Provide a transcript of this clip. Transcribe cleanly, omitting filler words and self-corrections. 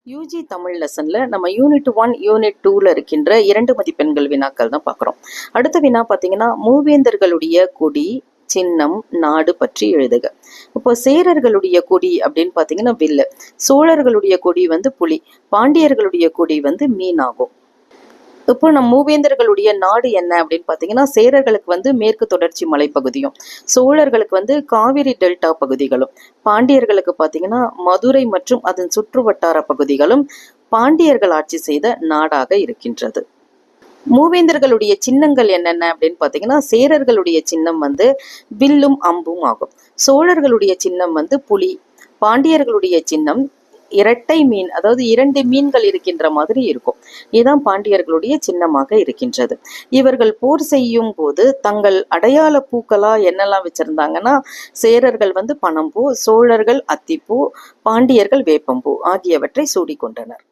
UG Tamil லெசன்ல நம்ம unit 1 unit 2ல இருக்கின்ற 2 மதிப்பெண்கள் வினாக்கள் தான் பார்க்குறோம். அடுத்த வினா பார்த்தீங்கன்னா, மூவேந்தர்களுடைய கொடி, சின்னம், நாடு பற்றி எழுதுக. இப்போ சேரர்களுடைய கொடி அப்படின்னு பார்த்தீங்கன்னா வில்லு, சோழர்களுடைய கொடி வந்து புலி, பாண்டியர்களுடைய கொடி வந்து மீன் ஆகும். இப்போ நம்ம மூவேந்தர்களுடைய நாடு என்ன அப்படின்னு பார்த்தீங்கன்னா, சேரர்களுக்கு வந்து மேற்கு தொடர்ச்சி மலைப்பகுதியும், சோழர்களுக்கு வந்து காவிரி டெல்டா பகுதிகளும், பாண்டியர்களுக்கு பார்த்தீங்கன்னா மதுரை மற்றும் அதன் சுற்று வட்டார பகுதிகளும் பாண்டியர்கள் ஆட்சி செய்த நாடாக இருக்கின்றது. மூவேந்தர்களுடைய சின்னங்கள் என்னென்ன அப்படின்னு பார்த்தீங்கன்னா, சேரர்களுடைய சின்னம் வந்து வில்லும் அம்பும் ஆகும். சோழர்களுடைய சின்னம் வந்து புலி, பாண்டியர்களுடைய சின்னம் இரட்டை மீன், அதாவது 2 மீன்கள் இருக்கின்ற மாதிரி இருக்கும். இதுதான் பாண்டியர்களுடைய சின்னமாக இருக்கின்றது. இவர்கள் போர் செய்யும் போது தங்கள் அடையாள பூக்களா என்னெல்லாம் வச்சிருந்தாங்கன்னா, சேரர்கள் வந்து பனம்பூ, சோழர்கள் அத்திப்பூ, பாண்டியர்கள் வேப்பம்பூ ஆகியவற்றை சூடிக்கொண்டனர்.